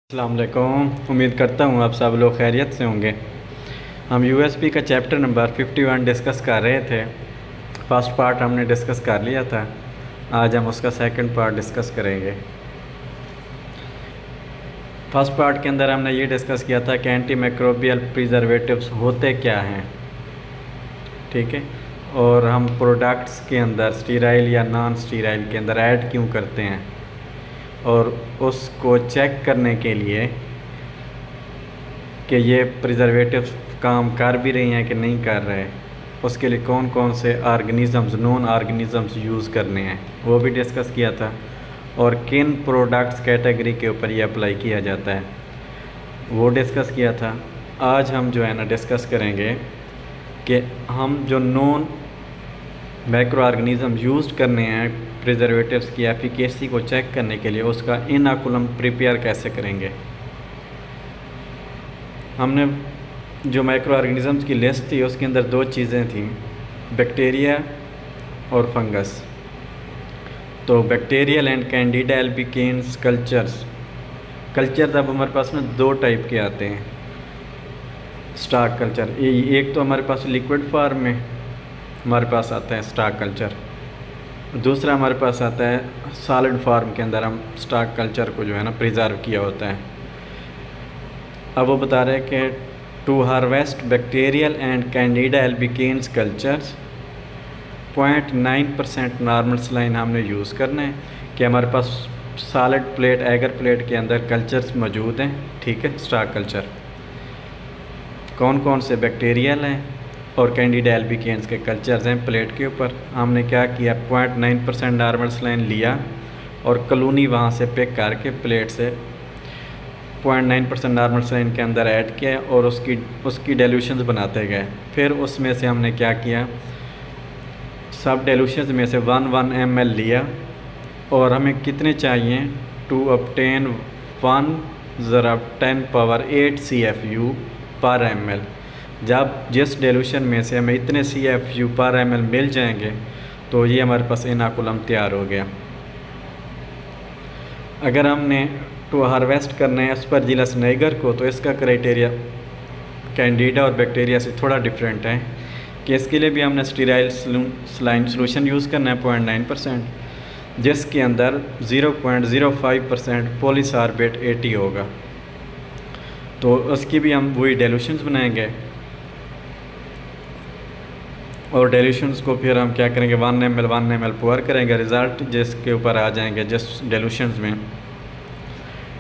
अस्सलाम वालेकुम। उम्मीद करता हूँ आप सब लोग खैरियत से होंगे। हम यूएसपी का चैप्टर नंबर 51 डिस्कस कर रहे थे। फर्स्ट पार्ट हमने डिस्कस कर लिया था। आज हम उसका सेकंड पार्ट डिस्कस करेंगे। फर्स्ट पार्ट के अंदर हमने ये डिस्कस किया था कि एंटी माइक्रोबियल प्रिजर्वेटिव्स होते क्या हैं, ठीक है, और हम प्रोडक्ट्स के अंदर स्टीराइल या नॉन स्टीराइल के अंदर ऐड क्यों करते हैं, और उसको चेक करने के लिए कि ये प्रिजर्वेटिव्स काम कर भी रही हैं कि नहीं कर रहे, उसके लिए कौन कौन से ऑर्गेनिज़म्स, नॉन ऑर्गेनिज़म्स यूज़ करने हैं, वो भी डिस्कस किया था। और किन प्रोडक्ट्स कैटेगरी के ऊपर ये अप्लाई किया जाता है वो डिस्कस किया था। आज हम जो है ना डिस्कस करेंगे कि हम जो नॉन माइक्रो ऑर्गेनिज़म यूज़ करने हैं प्रिजर्वेटिव्स की एफिकेसी को चेक करने के लिए, उसका इनोकुलम प्रिपेयर कैसे करेंगे। हमने जो माइक्रो ऑर्गेनिज़म्स की लिस्ट थी उसके अंदर दो चीज़ें थीं, बैक्टीरिया और फंगस। तो बैक्टीरियल एंड कैंडिडा एल्बिकेन्स कल्चर अब हमारे पास में दो टाइप के आते हैं स्टॉक कल्चर। एक तो हमारे पास लिक्विड फॉर्म में हमारे पास आता है स्टॉक कल्चर, दूसरा हमारे पास आता है सॉलिड फॉर्म के अंदर हम स्टॉक कल्चर को जो है ना प्रिजर्व किया होता है। अब वो बता रहे हैं कि to harvest bacterial and Candida albicans cultures 0.9% normal saline हमने यूज़ करना है कि हमारे पास सॉलिड प्लेट, एगर प्लेट के अंदर कल्चर्स मौजूद हैं, ठीक है, स्टॉक कल्चर। कौन कौन से बैक्टीरियल हैं और कैंडिडा एल्बिकेन्स के कल्चर्स हैं प्लेट के ऊपर। हमने क्या किया, 0.9% नॉर्मल सलाइन लिया और कॉलोनी वहाँ से पिक करके प्लेट से 0.9% नॉर्मल सलाइन के अंदर ऐड किया और उसकी डेल्यूशंस बनाते गए। फिर उसमें से हमने क्या किया, सब डेल्यूशंस में से 1 ml लिया और हमें कितने चाहिए, टू ऑब्टेन 1/10⁸ CFU पर ml। जब जिस डेल्यूशन में से हमें इतने CFU पर ml मिल जाएंगे तो ये हमारे पास इनोकुलम तैयार हो गया। अगर हमने टू हार्वेस्ट करना है एस्परजिलस नाइगर को तो इसका क्राइटेरिया कैंडिडा और बैक्टीरिया से थोड़ा डिफरेंट है कि इसके लिए भी हमने स्टीराइल सलाइन सोल्यूशन यूज़ करना है 0.9%, जिसके अंदर 0.05% पॉलीसार्बेट 80 होगा। तो उसकी भी हम वही डेल्यूशंस बनाएंगे और डेल्यूशंस को फिर हम क्या करेंगे, 1 ml पोर करेंगे। रिज़ल्ट जिसके ऊपर आ जाएंगे, जिस डेल्यूशंस में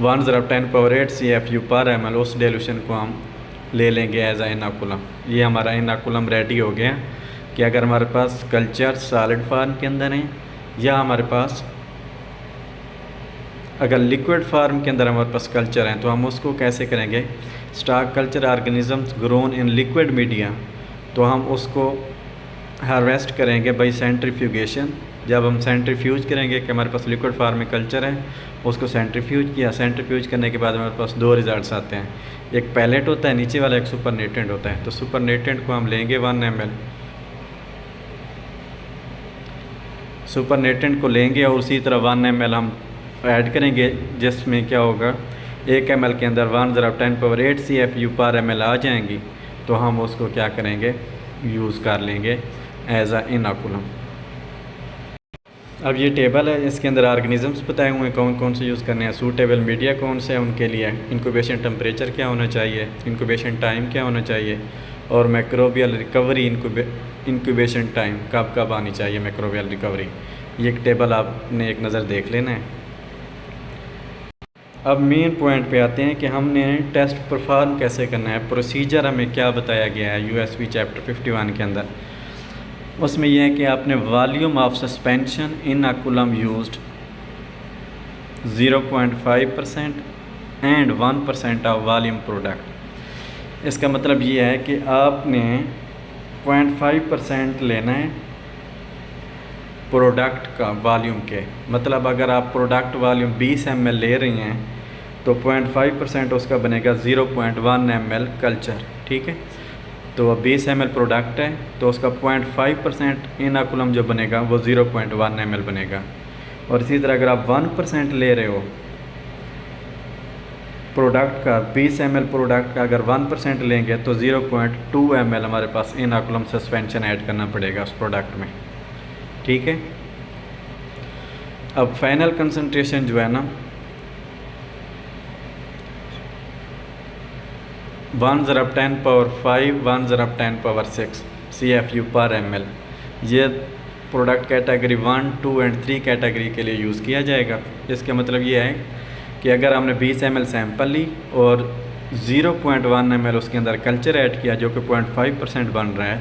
1/10⁸ CFU पर ml, उस डेल्यूशन को हम ले लेंगे एज आ इनोकुलम। ये हमारा इनोकुलम रेडी हो गया कि अगर हमारे पास कल्चर सॉलिड फॉर्म के अंदर है या हमारे पास अगर लिक्विड फॉर्म के अंदर हमारे पास कल्चर हैं तो हम उसको कैसे करेंगे, stock culture organisms grown in liquid media, तो हम उसको हार्वेस्ट करेंगे बाई सेंट्रीफ्यूगेशन। जब हम सेंट्रीफ्यूज करेंगे कि हमारे पास लिक्विड फॉर्म में कल्चर है, उसको सेंट्रीफ्यूज किया, सेंट्रीफ्यूज करने के बाद हमारे पास दो रिजल्ट्स आते हैं, एक पैलेट होता है नीचे वाला, एक सुपरनेटेंट होता है। तो सुपरनेटेंट को हम लेंगे 1 ml, सुपरनेटेंट को लेंगे और उसी तरह 1 ml हम ऐड करेंगे, जिसमें क्या होगा, 1 ml के अंदर 1/10⁸ CFU पर ml आ जाएंगी। तो हम उसको क्या करेंगे, यूज़ कर लेंगे एज आ इनोकुलम। अब ये टेबल है, इसके अंदर ऑर्गेनिजम्स बताए हुए हैं कौन कौन से यूज़ करने हैं, सूटेबल मीडिया कौन से है उनके लिए, इंक्यूबेशन टेम्परेचर क्या होना चाहिए, इंक्यूबेशन टाइम क्या होना चाहिए, और माइक्रोबियल रिकवरी इंक्यूबेशन टाइम कब कब आनी चाहिए माइक्रोबियल रिकवरी। ये एक टेबल आपने एक नज़र देख लेना है। अब मेन पॉइंट पे आते हैं कि हमने टेस्ट परफॉर्म कैसे करना है, प्रोसीजर हमें क्या बताया गया है यूएसपी चैप्टर 51 के अंदर। उसमें यह है कि आपने volume of suspension inoculum used 0.5% and 1% of volume product. इसका मतलब ये है कि आपने 0.5% लेना है प्रोडक्ट का वॉल्यूम के, मतलब अगर आप प्रोडक्ट वॉल्यूम 20 ml ले रही हैं तो 0.5% उसका बनेगा 0.1 ml कल्चर, ठीक है। तो 20 ml प्रोडक्ट है तो उसका 0.5% इनोकुलम जो बनेगा वो 0.1 ml बनेगा। और इसी तरह अगर आप 1% ले रहे हो प्रोडक्ट का 20 ml प्रोडक्ट का अगर 1% लेंगे तो 0.2 ml हमारे पास इनोकुलम सस्पेंशन ऐड करना पड़ेगा उस प्रोडक्ट में, ठीक है। अब फाइनल कंसंट्रेशन जो है ना 1/10⁵ 1/10⁶ CFU पर ml, ये प्रोडक्ट कैटेगरी 1, 2 और 3 कैटेगरी के लिए यूज़ किया जाएगा। इसका मतलब ये है कि अगर हमने 20 ml सैंपल ली और 0.1 ml उसके अंदर कल्चर ऐड किया जो कि 0.5% बन रहा है,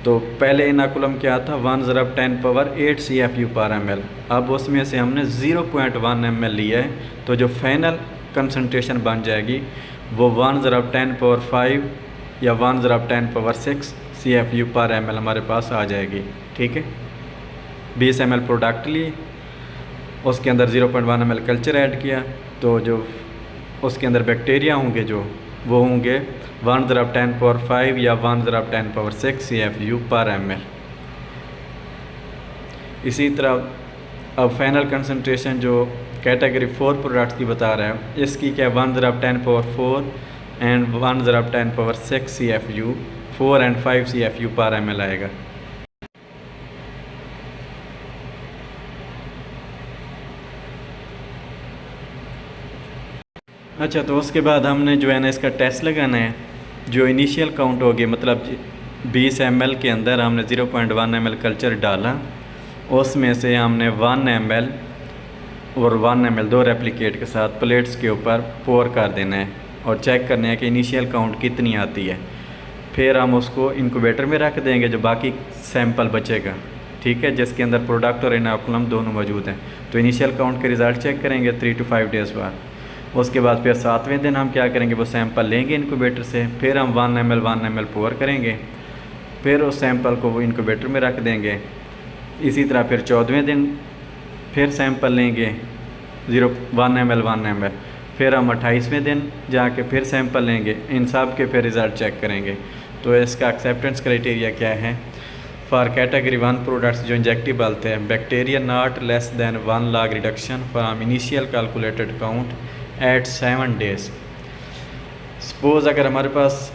तो पहले इनोकुलम क्या था 1/10⁸ CFU पर ml। अब उसमें से हमने 0.1 ml लिया है, तो जो फाइनल कंसंट्रेशन बन जाएगी वो 1/10⁵ या 1/10⁶ CFU पर ml हमारे पास आ जाएगी, ठीक है। 20 ml प्रोडक्ट लिए, उसके अंदर 0.1 ml कल्चर ऐड किया, तो जो उसके अंदर बैक्टीरिया होंगे जो वो होंगे 1/10⁵ या 1/10⁶ CFU पर ml। इसी तरह अब फाइनल कंसंट्रेशन जो कैटेगरी 4 प्रोडक्ट्स की बता रहा है, इसकी क्या 1/10⁴ एंड 1/10⁶ CFU 4 और 5 CFU पर ml आएगा। अच्छा, तो उसके बाद हमने जो है ना इसका टेस्ट लगाना है। जो इनिशियल काउंट होगी, मतलब 20 ml के अंदर हमने 0.1 ml कल्चर डाला, उसमें से हमने 1 ml और 1 ml 2 रेप्लिकेट के साथ प्लेट्स के ऊपर पोर कर देना है और चेक करना है कि इनिशियल काउंट कितनी आती है। फिर हम उसको इंक्यूबेटर में रख देंगे, जो बाकी सैंपल बचेगा, ठीक है, जिसके अंदर प्रोडक्ट और इनोकुलम दोनों मौजूद हैं। तो इनिशियल काउंट के रिज़ल्ट चेक करेंगे 3 to 5 डेज़ बाद। उसके बाद फिर 7वें दिन हम क्या करेंगे, वो सैंपल लेंगे इंक्यूबेटर से, फिर हम 1 ml पोर करेंगे, फिर उस सैंपल को वो इंक्यूबेटर में रख देंगे। इसी तरह फिर 14वें दिन फिर सैंपल लेंगे 1 ml, फिर हम 28वें दिन जाके फिर सैंपल लेंगे, इन सब के फिर रिज़ल्ट चेक करेंगे। तो इसका एक्सेप्टेंस क्राइटेरिया क्या है फॉर कैटेगरी 1 प्रोडक्ट्स जो इंजेक्टेबल थे, bacteria not less than 1 log reduction from initial calculated count at 7 days। Suppose अगर हमारे पास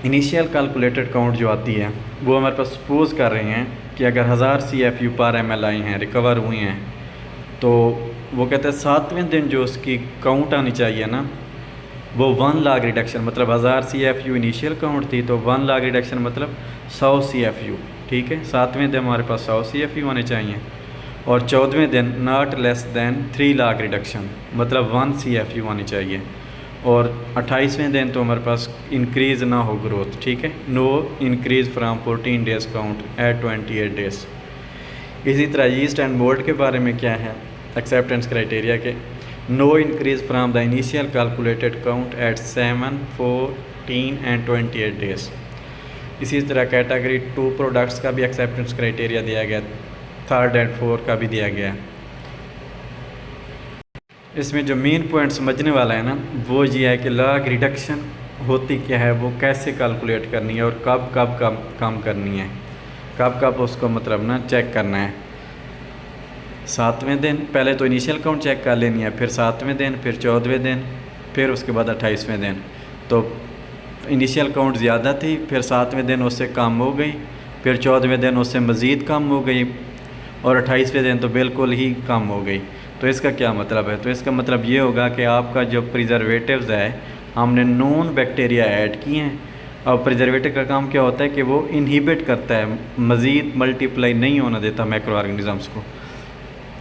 इनिशियल कैलकुलेटेड काउंट जो आती है वो हमारे पास सपोज़ कर रहे हैं कि अगर 1000 CFU पर ml आई हैं, रिकवर हुई हैं, तो वो कहते हैं 7वें दिन जो उसकी काउंट आनी चाहिए ना वो 1 log रिडक्शन, मतलब 1000 CFU इनिशियल काउंट थी तो 1 log रिडक्शन मतलब 100 CFU, ठीक है। 7वें दिन हमारे पास 100 CFU होने चाहिए और 14वें दिन not less then 3 log reduction मतलब 1 CFU होनी चाहिए और 28वें दिन तो हमारे पास इंक्रीज़ ना हो ग्रोथ, ठीक है। No increase from 14 days count at 28 days। इसी तरह यीस्ट एंड मोल्ड के बारे में क्या है एक्सेप्टेंस क्राइटेरिया के, no increase from the initial calculated count at 7, 14 and 28 days। इसी तरह कैटेगरी 2 प्रोडक्ट्स का भी एक्सेप्टेंस क्राइटेरिया दिया गया, 3rd और 4 का भी दिया गया। इसमें जो मेन पॉइंट समझने वाला है ना वो ये है कि लॉग रिडक्शन होती क्या है, वो कैसे कैलकुलेट करनी है और कब कब कम करनी है, कब कब उसको मतलब ना चेक करना है। 7वें दिन पहले तो इनिशियल काउंट चेक कर लेनी है, फिर 7वें दिन, फिर 14वें दिन, फिर उसके बाद 28वें दिन। तो इनिशियल काउंट ज़्यादा थी, फिर 7वें दिन उससे कम हो गई, फिर 14वें दिन उससे मज़ीद कम हो गई और 28वें दिन तो बिल्कुल ही कम हो गई। तो इसका क्या मतलब है, तो इसका मतलब ये होगा कि आपका जो प्रिजर्वेटिव्स है हमने नॉन बैक्टीरिया ऐड किए हैं। और प्रिजर्वेटिव का काम क्या होता है कि वो इनहिबिट करता है, मज़ीद मल्टीप्लाई नहीं होना देता माइक्रो ऑर्गेनिज़म्स को।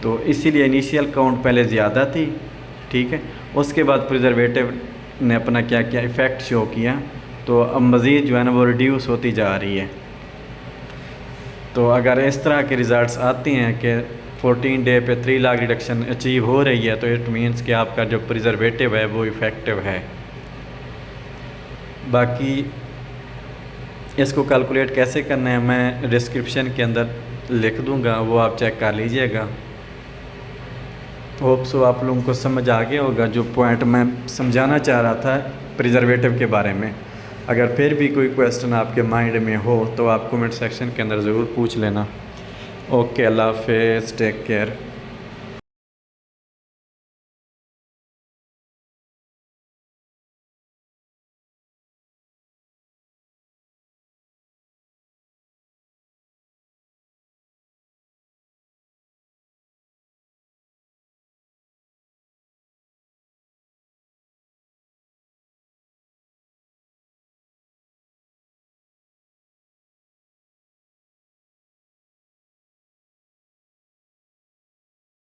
तो इसीलिए इनिशियल काउंट पहले ज़्यादा थी, ठीक है। उसके बाद प्रिजर्वेटिव ने अपना क्या क्या इफ़ेक्ट शो किया, तो अब मज़ीद जो है ना वो रिड्यूस होती जा रही है। तो अगर इस तरह के रिज़ल्ट्स आते हैं कि 14 डे पे 3 log रिडक्शन अचीव हो रही है, तो इट मीन्स कि आपका जो प्रिजर्वेटिव है वो इफ़ेक्टिव है। बाकी इसको कैलकुलेट कैसे करना है मैं डिस्क्रिप्शन के अंदर लिख दूंगा, वो आप चेक कर लीजिएगा। होप सो आप लोगों को समझ आ गया होगा जो पॉइंट मैं समझाना चाह रहा था प्रिजर्वेटिव के बारे में। अगर फिर भी कोई क्वेश्चन आपके माइंड में हो तो आप कमेंट सेक्शन के अंदर ज़रूर पूछ लेना। ओके, अल्लाह हाफ़िज़, टेक केयर।